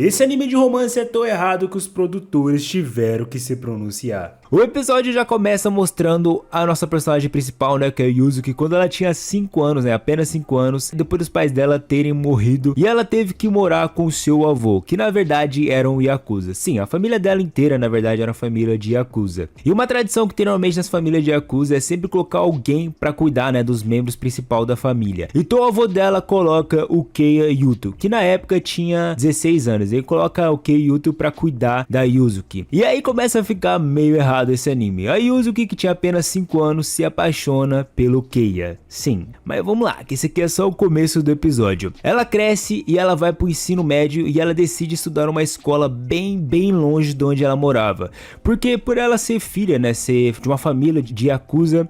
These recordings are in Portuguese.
Esse anime de romance é tão errado que os produtores tiveram que se pronunciar. O episódio já começa mostrando a nossa personagem principal, né, que é a Yuzuki, quando ela tinha 5 anos, né, apenas 5 anos, depois dos pais dela terem morrido, e ela teve que morar com o seu avô, que na verdade era um Yakuza. Sim, a família dela inteira, na verdade, era uma família de Yakuza. E uma tradição que tem normalmente nas famílias de Yakuza é sempre colocar alguém pra cuidar, né, dos membros principais da família. Então o avô dela coloca o Keiya Yuto, que na época tinha 16 anos, ele coloca o Keiya Yuto pra cuidar da Yuzuki. E aí começa a ficar meio errado esse anime. A Yuzuki, que tinha apenas 5 anos, se apaixona pelo Keiya. Sim, mas vamos lá, que esse aqui é só o começo do episódio. Ela cresce e ela vai pro ensino médio e ela decide estudar numa escola bem longe de onde ela morava. Porque por ela ser filha, né, ser de uma família de Yakuza,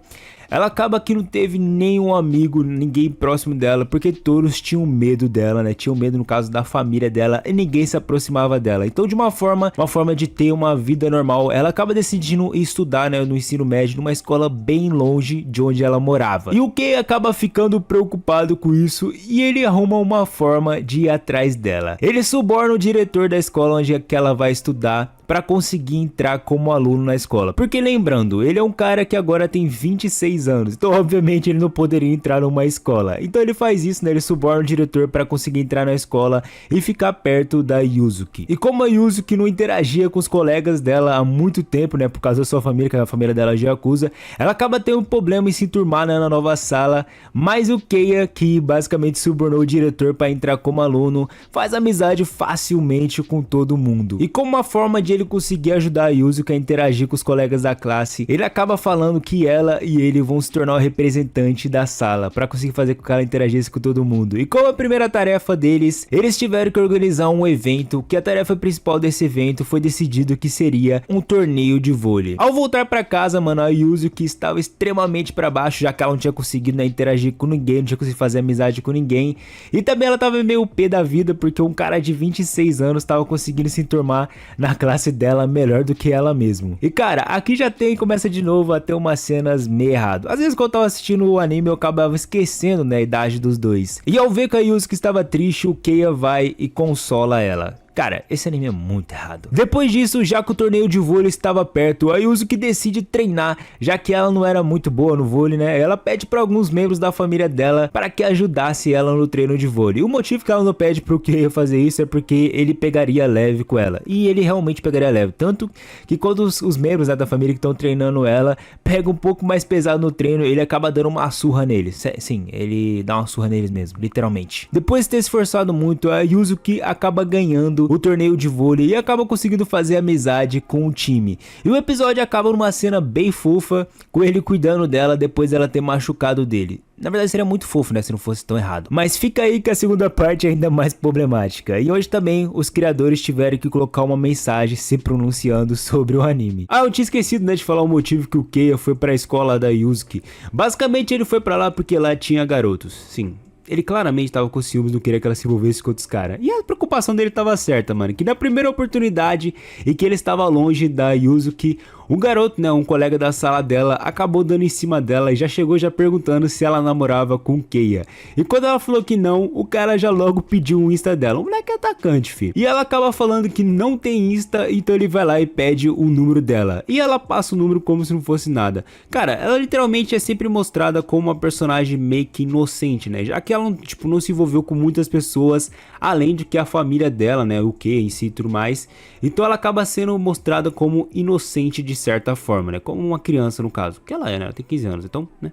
ela acaba que não teve nenhum amigo, ninguém próximo dela, porque todos tinham medo dela, né? Tinham medo no caso da família dela e ninguém se aproximava dela. Então de uma forma de ter uma vida normal, ela acaba decidindo estudar, né, no ensino médio, numa escola bem longe de onde ela morava. E o Kei acaba ficando preocupado com isso e ele arruma uma forma de ir atrás dela. Ele suborna o diretor da escola onde é que ela vai estudar para conseguir entrar como aluno na escola. Porque lembrando, ele é um cara que agora tem 26 anos, então obviamente ele não poderia entrar numa escola. Então ele faz isso, né? Ele suborna o diretor para conseguir entrar na escola e ficar perto da Yuzuki. E como a Yuzuki não interagia com os colegas dela há muito tempo, né, por causa da sua família, que é a família dela de Yakuza, ela acaba tendo um problema em se enturmar, né, na nova sala, mas o Keiya, que basicamente subornou o diretor para entrar como aluno, faz amizade facilmente com todo mundo. E como uma forma de ele conseguir ajudar a Yuzuki a interagir com os colegas da classe, ele acaba falando que ela e ele vão se tornar o representante da sala, para conseguir fazer com que ela interagisse com todo mundo. E como a primeira tarefa deles, eles tiveram que organizar um evento, que a tarefa principal desse evento foi decidido que seria um torneio de vôlei. Ao voltar para casa, mano, a Yuzuki estava extremamente para baixo, já que ela não tinha conseguido, né, interagir com ninguém, não tinha conseguido fazer amizade com ninguém, e também ela tava meio pé da vida, porque um cara de 26 anos estava conseguindo se enturmar na classe dela melhor do que ela mesmo. E cara, aqui já começa de novo a ter umas cenas meio errado. Às vezes quando eu tava assistindo o anime eu acabava esquecendo, né, a idade dos dois. E ao ver que a Yuzuki estava triste, o Keiya vai e consola ela. Cara, esse anime é muito errado. Depois disso, já que o torneio de vôlei estava perto, a Yuzuki decide treinar, já que ela não era muito boa no vôlei, né? Ela pede para alguns membros da família dela para que ajudasse ela no treino de vôlei. O motivo que ela não pede pro Keiya fazer isso é porque ele pegaria leve com ela. E ele realmente pegaria leve. Tanto que quando os membros, né, da família que estão treinando ela pegam um pouco mais pesado no treino, ele acaba dando uma surra neles. Sim, ele dá uma surra neles mesmo, literalmente. Depois de ter se esforçado muito, a Yuzuki acaba ganhando o torneio de vôlei e acaba conseguindo fazer amizade com o time. E o episódio acaba numa cena bem fofa, com ele cuidando dela depois dela ter machucado dele. Na verdade seria muito fofo, né, se não fosse tão errado. Mas fica aí que a segunda parte é ainda mais problemática. E hoje também os criadores tiveram que colocar uma mensagem se pronunciando sobre o anime. Ah, eu tinha esquecido, né, de falar o motivo que o Keiya foi para a escola da Yuzuki. Basicamente ele foi para lá porque lá tinha garotos. Sim. Ele claramente tava com ciúmes, não queria que ela se envolvesse com outros caras. E a preocupação dele tava certa, mano. Que na primeira oportunidade em que ele estava longe da Yuzuki, um garoto, né, um colega da sala dela, acabou dando em cima dela e já chegou já perguntando se ela namorava com o Keiya. E quando ela falou que não, o cara já logo pediu um Insta dela. O moleque é atacante, filho. E ela acaba falando que não tem Insta, então ele vai lá e pede o número dela. E ela passa o número como se não fosse nada. Cara, ela literalmente é sempre mostrada como uma personagem meio que inocente, né? Já que ela não se envolveu com muitas pessoas, além de que a família dela, né, o Keiya em si e tudo mais. Então ela acaba sendo mostrada como inocente de certa forma, né? Como uma criança no caso. Que ela é, né? Ela tem 15 anos, então, né?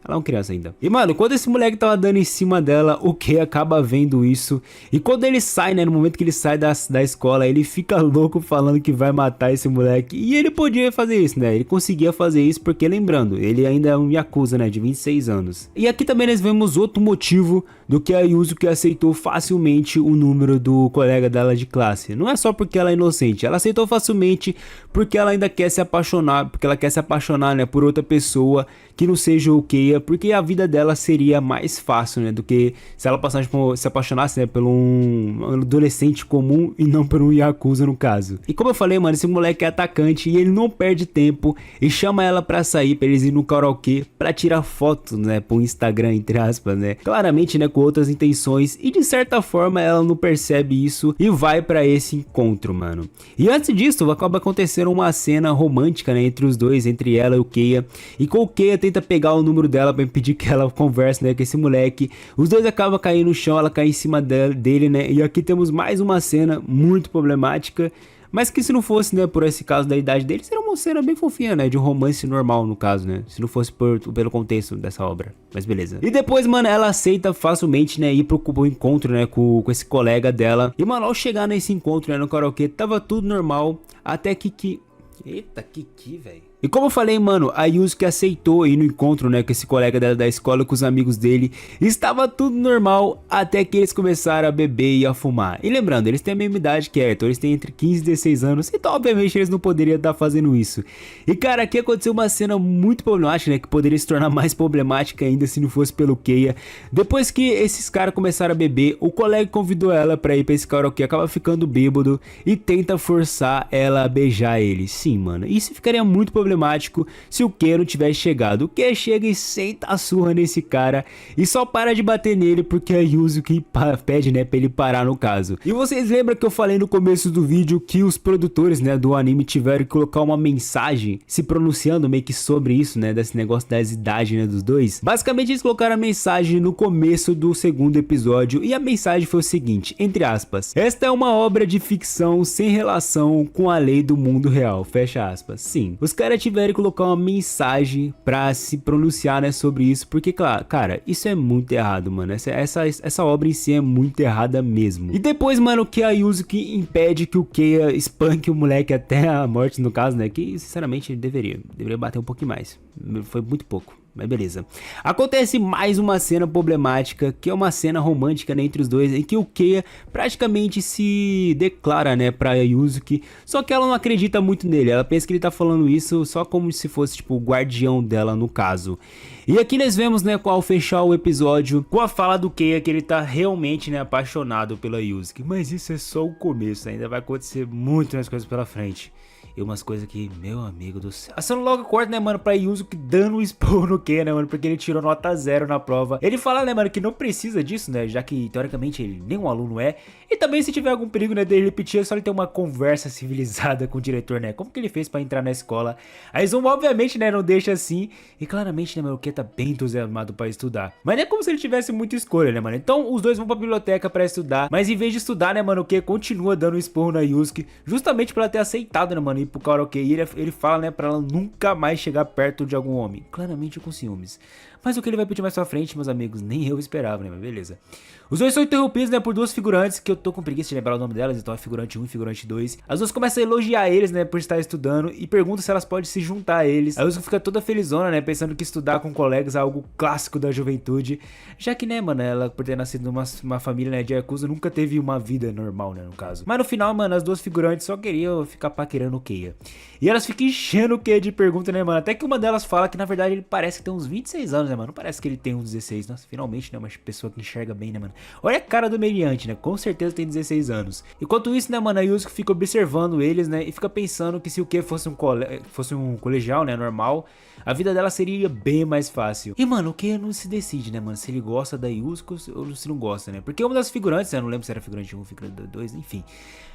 Ela é uma criança ainda. E mano, quando esse moleque tava dando em cima dela, o Kei acaba vendo isso. E quando ele sai, né, no momento que ele sai da escola, ele fica louco falando que vai matar esse moleque. E ele podia fazer isso, né? Ele conseguia fazer isso porque, lembrando, ele ainda é um Yakuza, né, de 26 anos. E aqui também nós vemos outro motivo do que a Yuzuki aceitou facilmente o número do colega dela de classe. Não é só porque ela é inocente, ela aceitou facilmente porque ela ainda quer se apaixonar, porque ela quer se apaixonar, né, por outra pessoa que não seja o Kei Keia, porque a vida dela seria mais fácil, né, do que se ela passasse, tipo, se apaixonasse, né, por um adolescente comum e não por um Yakuza no caso. E como eu falei, mano, esse moleque é atacante e ele não perde tempo e chama ela pra sair, pra eles ir no karaokê, pra tirar fotos, né, pro Instagram, entre aspas, né, claramente, né, com outras intenções, e de certa forma ela não percebe isso e vai pra esse encontro, mano. E antes disso, acaba acontecendo uma cena romântica, né, entre os dois, entre ela e o Keia, e com o Keia tenta pegar o número dela pra impedir que ela converse, né, com esse moleque. Os dois acabam caindo no chão, ela cai em cima dele, né, e aqui temos mais uma cena muito problemática, mas que se não fosse, né, por esse caso da idade dele, seria uma cena bem fofinha, né, de um romance normal no caso, né, se não fosse pelo contexto dessa obra, mas beleza. E depois, mano, ela aceita facilmente, né, ir pro encontro, né, com esse colega dela. E, mano, ao chegar nesse encontro, né, no karaokê, tava tudo normal, até que... Eita, Kiki, velho. E como eu falei, mano, a Yusuke aceitou ir no encontro, né, com esse colega dela da escola, com os amigos dele. Estava tudo normal até que eles começaram a beber e a fumar. E lembrando, eles têm a mesma idade que Ayrton, eles têm entre 15 e 16 anos, então obviamente eles não poderiam estar fazendo isso. E cara, aqui aconteceu uma cena muito problemática, né, que poderia se tornar mais problemática ainda se não fosse pelo Keia. Depois que esses caras começaram a beber, o colega convidou ela pra ir pra esse karaokê, acaba ficando bêbado e tenta forçar ela a beijar ele. Sim, mano, isso ficaria muito problemático se o Keia não tivesse chegado. O Keia chega e senta a surra nesse cara e só para de bater nele porque a Yusuke pede, né, pra ele parar no caso. E vocês lembram que eu falei no começo do vídeo que os produtores, né, do anime tiveram que colocar uma mensagem se pronunciando meio que sobre isso, né, desse negócio das idades, né, dos dois? Basicamente eles colocaram a mensagem no começo do segundo episódio e a mensagem foi o seguinte, entre aspas: esta é uma obra de ficção sem relação com a lei do mundo real, fecha aspas. Sim, os caras tiveram que colocar uma mensagem pra se pronunciar, né, sobre isso, porque, claro, cara, isso é muito errado, mano, essa obra em si é muito errada mesmo. E depois, mano, que a Yusuke impede que o Keia espanque o moleque até a morte, no caso, né, que sinceramente deveria bater um pouquinho mais, foi muito pouco. Mas beleza. Acontece mais uma cena problemática, que é uma cena romântica, né, entre os dois, em que o Keia praticamente se declara, né, pra Yusuke, só que ela não acredita muito nele, ela pensa que ele tá falando isso só como se fosse, tipo, o guardião dela no caso. E aqui nós vemos, né, ao fechar o episódio, com a fala do Keia que ele tá realmente, né, apaixonado pela Yusuke. Mas isso é só o começo, ainda vai acontecer muito mais coisas pela frente. E umas coisas que, meu amigo do céu. A cena logo corta, né, mano, pra Yusuke dando um esporro no Keia, né, mano, porque ele tirou nota 0 na prova. Ele fala, né, mano, que não precisa disso, né, já que, teoricamente, ele nem um aluno é. E também, se tiver algum perigo, né, dele repetir, é só ele ter uma conversa civilizada com o diretor, né, como que ele fez pra entrar na escola. A Izuma, obviamente, né, não deixa assim. E claramente, né, mano, o Keia tá bem entusiasmado pra estudar. Mas não é como se ele tivesse muita escolha, né, mano. Então, os dois vão pra biblioteca pra estudar. Mas em vez de estudar, né, mano, o Keia continua dando um esporro na Yusuke, justamente pra ela ter aceitado, né, mano, ir pro karaokê. E ele fala, né, pra ela nunca mais chegar perto de algum homem, claramente com ciúmes. Mas o que ele vai pedir mais pra frente, meus amigos, nem eu esperava, né, mas beleza. Os dois são interrompidos, né, por duas figurantes, que eu tô com preguiça de lembrar o nome delas, então é figurante 1 e figurante 2. As duas começam a elogiar eles, né, por estar estudando e perguntam se elas podem se juntar a eles. A Yusuke fica toda felizona, né, pensando que estudar com colegas é algo clássico da juventude, já que, né, mano, ela, por ter nascido numa família, né, de Yakuza, nunca teve uma vida normal, né, no caso. Mas no final, mano, as duas figurantes só queriam ficar paquerando o Keia. E elas ficam enchendo o Keia de pergunta, né, mano, até que uma delas fala que, na verdade, ele parece que tem uns 26 anos, né, mano, não parece que ele tem uns 16, nossa, finalmente, né, uma pessoa que enxerga bem, né, mano. Olha a cara do meliante, né, com certeza tem 16 anos. Enquanto isso, né, mano, a Yusuke fica observando eles, né, e fica pensando que se o Keia fosse um colegial, né, normal, a vida dela seria bem mais fácil. E, mano, o Keia não se decide, né, mano, se ele gosta da Yusuke ou se não gosta, né, porque uma das figurantes, né, não lembro se era figurante 1, figurante 2, enfim,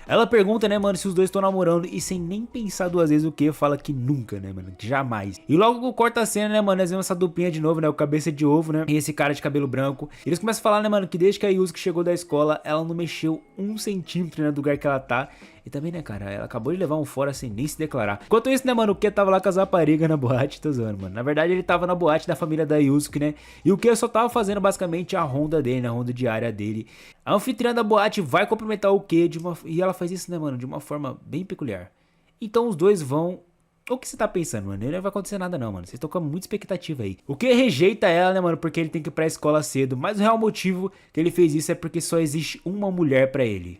ela pergunta, né, mano, se os dois estão namorando e sem nem pensar duas vezes o Keia fala que nunca, né, mano, que jamais. E logo corta a cena, né, mano, nós vemos essa duplinha de novo, né, o cabeça de ovo, né, e esse cara de cabelo branco. E eles começam a falar, né, mano, que desde que a Yusuke chegou da escola, ela não mexeu 1 centímetro, né, do lugar que ela tá. E também, né, cara, ela acabou de levar um fora sem nem se declarar. Enquanto isso, né, mano, o Keia tava lá com as raparigas na boate, tô zoando, mano. Na verdade, ele tava na boate da família da Yusuke, né, e o Keia só tava fazendo basicamente a ronda dele, né, a ronda diária dele. A anfitriã da boate vai cumprimentar o Keia e ela faz isso, né, mano, de uma forma bem peculiar. Então os dois vão... O que você tá pensando, mano? Não vai acontecer nada não, mano. Vocês estão com muita expectativa aí. O Keia rejeita ela, né, mano, porque ele tem que ir pra escola cedo. Mas o real motivo que ele fez isso é porque só existe uma mulher pra ele.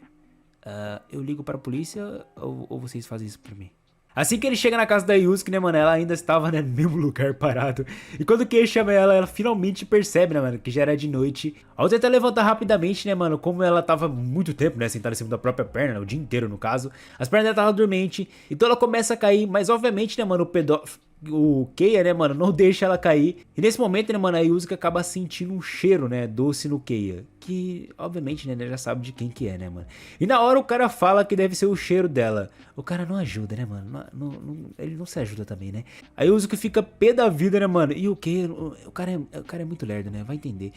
Eu ligo para a polícia ou vocês fazem isso pra mim? Assim que ele chega na casa da Yusuke, né, mano, ela ainda estava, né, no mesmo lugar parado. E quando o Kei chama ela, ela finalmente percebe, né, mano, que já era de noite. Ao tentar levantar rapidamente, né, mano, como ela tava muito tempo, né, sentada em cima da própria perna, né, o dia inteiro no caso, as pernas dela estavam dormentes, então ela começa a cair, mas obviamente, né, mano, o Keiya, né, mano, não deixa ela cair. E nesse momento, né, mano, a Yusuke acaba sentindo um cheiro, né, doce no Keiya. Que, obviamente, né, já sabe de quem que é, né, mano. E na hora o cara fala que deve ser o cheiro dela. O cara não ajuda, né, mano. Ele não se ajuda também, né. A Yusuke fica pé da vida, né, mano. E o Keiya, o cara é muito lerdo, né, vai entender.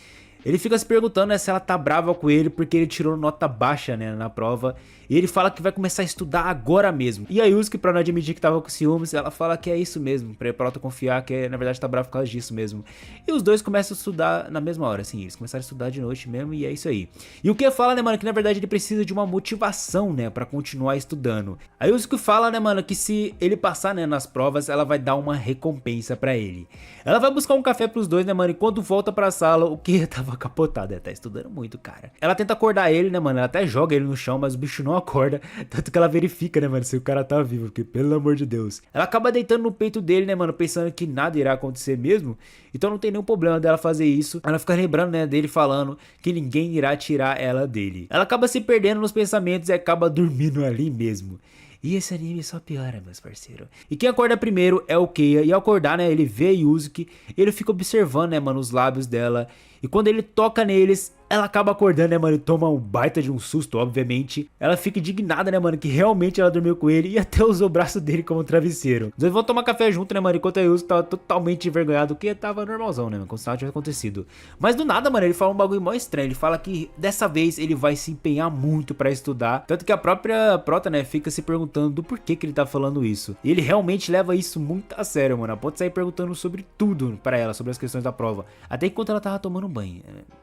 Ele fica se perguntando, né, se ela tá brava com ele porque ele tirou nota baixa, né, na prova. E ele fala que vai começar a estudar agora mesmo. E a Yusuke, pra não admitir que tava com ciúmes, ela fala que é isso mesmo, pra ela confiar que na verdade tá brava por causa disso mesmo. E os dois começam a estudar na mesma hora, assim, eles começaram a estudar de noite mesmo e é isso aí. E o que fala, né, mano, que na verdade ele precisa de uma motivação, né, pra continuar estudando. A Yusuke fala, né, mano, que se ele passar, né, nas provas, ela vai dar uma recompensa pra ele. Ela vai buscar um café pros dois, né, mano, e quando volta pra sala, o que tava capotado, tá estudando muito, cara. Ela tenta acordar ele, né, mano, ela até joga ele no chão, mas o bicho não acorda, tanto que ela verifica, né, mano, se o cara tá vivo, porque pelo amor de Deus. Ela acaba deitando no peito dele, né, mano, pensando que nada irá acontecer mesmo, então não tem nenhum problema dela fazer isso. Ela fica lembrando, né, dele falando que ninguém irá tirar ela dele. Ela acaba se perdendo nos pensamentos e acaba dormindo ali mesmo. E esse anime só piora, meus parceiros. E quem acorda primeiro é o Keiya. E ao acordar, né, ele vê a Yusuke. Ele fica observando, né, mano, os lábios dela. E quando ele toca neles, ela acaba acordando, né, mano, e toma um baita de um susto, obviamente. Ela fica indignada, né, mano, que realmente ela dormiu com ele e até usou o braço dele como travesseiro. Os dois vão tomar café junto, né, mano, enquanto a Yusuke tava totalmente envergonhado, que tava normalzão, né, mano, como se nada tivesse acontecido. Mas do nada, mano, ele fala um bagulho mó estranho. Ele fala que dessa vez ele vai se empenhar muito pra estudar. Tanto que a própria prota, né, fica se perguntando do porquê que ele tá falando isso. E ele realmente leva isso muito a sério, mano. Pode sair perguntando sobre tudo pra ela, sobre as questões da prova. Até enquanto ela tava tomando banho.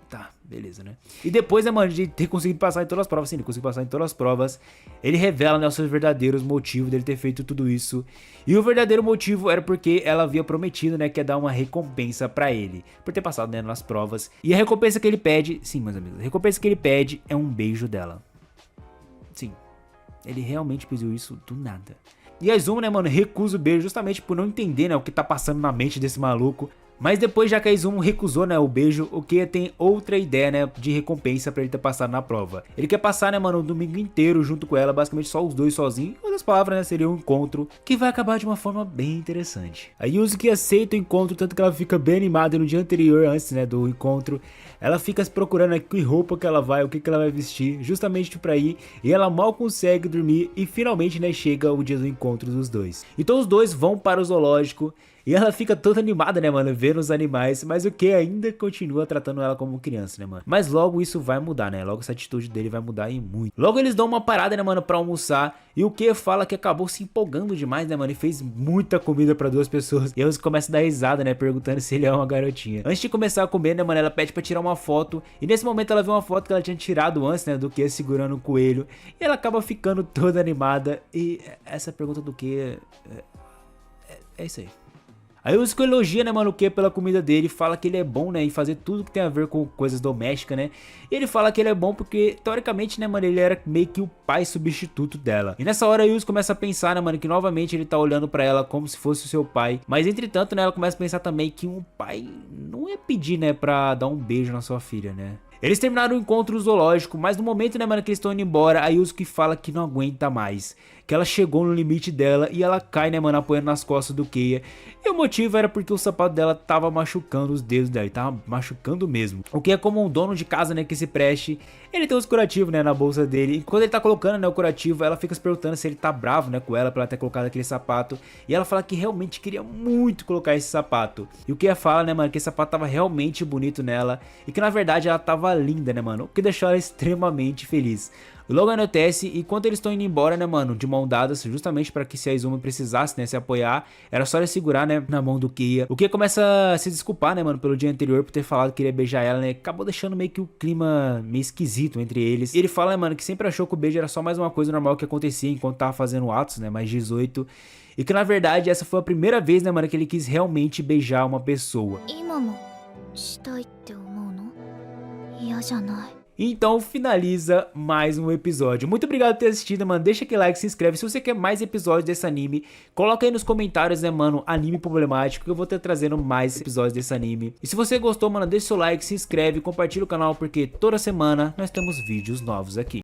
Tá, beleza, né? E depois, né, mano, de ter conseguido passar em todas as provas, sim, ele conseguiu passar em todas as provas, ele revela, né, os seus verdadeiros motivos dele ter feito tudo isso. E o verdadeiro motivo era porque ela havia prometido, né, que ia dar uma recompensa pra ele, por ter passado, né, nas provas. E a recompensa que ele pede, sim, meus amigos, a recompensa que ele pede é um beijo dela. Sim, ele realmente pediu isso do nada. E a Izumi, né, mano, recusa o beijo justamente por não entender, né, o que tá passando na mente desse maluco. Mas depois, já que a Izumi recusou, né, o beijo, o Keiya tem outra ideia, né, de recompensa pra ele ter passado na prova. Ele quer passar, né, mano, o domingo inteiro junto com ela, basicamente só os dois sozinhos. Em outras palavras, né, seria um encontro que vai acabar de uma forma bem interessante. A Yusuke aceita o encontro, tanto que ela fica bem animada. No dia anterior, antes, né, do encontro, ela fica se procurando, né, que roupa que ela vai, o que ela vai vestir, justamente pra ir. E ela mal consegue dormir e finalmente, né, chega o dia do encontro dos dois. Então os dois vão para o zoológico. E ela fica toda animada, né, mano, vendo os animais, mas o Keiya ainda continua tratando ela como criança, né, mano. Mas logo isso vai mudar, né, logo essa atitude dele vai mudar e muito. Logo eles dão uma parada, né, mano, pra almoçar, e o Keiya fala que acabou se empolgando demais, né, mano, e fez muita comida pra duas pessoas. E eles começam a dar risada, né, perguntando se ele é uma garotinha. Antes de começar a comer, né, mano, ela pede pra tirar uma foto, e nesse momento ela vê uma foto que ela tinha tirado antes, né, do Keiya segurando um coelho, e ela acaba ficando toda animada, e essa pergunta do Keiya é isso aí. Aí o Yusuke elogia, né, mano, o Keiya pela comida dele, fala que ele é bom, né, em fazer tudo que tem a ver com coisas domésticas, né. E ele fala que ele é bom porque, teoricamente, né, mano, ele era meio que o pai substituto dela. E nessa hora o Yusuke começa a pensar, né, mano, que novamente ele tá olhando pra ela como se fosse o seu pai. Mas, entretanto, né, ela começa a pensar também que um pai não ia pedir, né, pra dar um beijo na sua filha, né. Eles terminaram o encontro zoológico, mas no momento, né, mano, que eles estão indo embora, a Yusuke fala que não aguenta mais, que ela chegou no limite dela e ela cai, né, mano, apoiando nas costas do Keiya. E o motivo era porque o sapato dela tava machucando os dedos dela, e tava machucando mesmo. O Keiya, como um dono de casa, né, que se preste, ele tem os curativos, né, na bolsa dele. E quando ele tá colocando, né, o curativo, ela fica se perguntando se ele tá bravo, né, com ela por ela ter colocado aquele sapato. E ela fala que realmente queria muito colocar esse sapato. E o Keiya fala, né, mano, que esse sapato tava realmente bonito nela e que na verdade ela tava linda, né, mano, o que deixou ela extremamente feliz. Logo anoitece e quando eles estão indo embora, né, mano, de mão dadas, justamente para que se a Izumi precisasse, né, se apoiar, era só ele segurar, né, na mão do Keiya. O Keiya começa a se desculpar, né, mano, pelo dia anterior por ter falado que iria beijar ela, né, acabou deixando meio que o clima meio esquisito entre eles. E ele fala, né, mano, que sempre achou que o beijo era só mais uma coisa normal que acontecia enquanto tava fazendo atos, né, mais 18. E que na verdade essa foi a primeira vez, né, mano, que ele quis realmente beijar uma pessoa. Então finaliza mais um episódio. Muito obrigado por ter assistido, mano. Deixa aquele like, se inscreve. Se você quer mais episódios desse anime, coloca aí nos comentários, né, mano, anime problemático, que eu vou estar trazendo mais episódios desse anime. E se você gostou, mano, deixa seu like, se inscreve, compartilha o canal, porque toda semana nós temos vídeos novos aqui.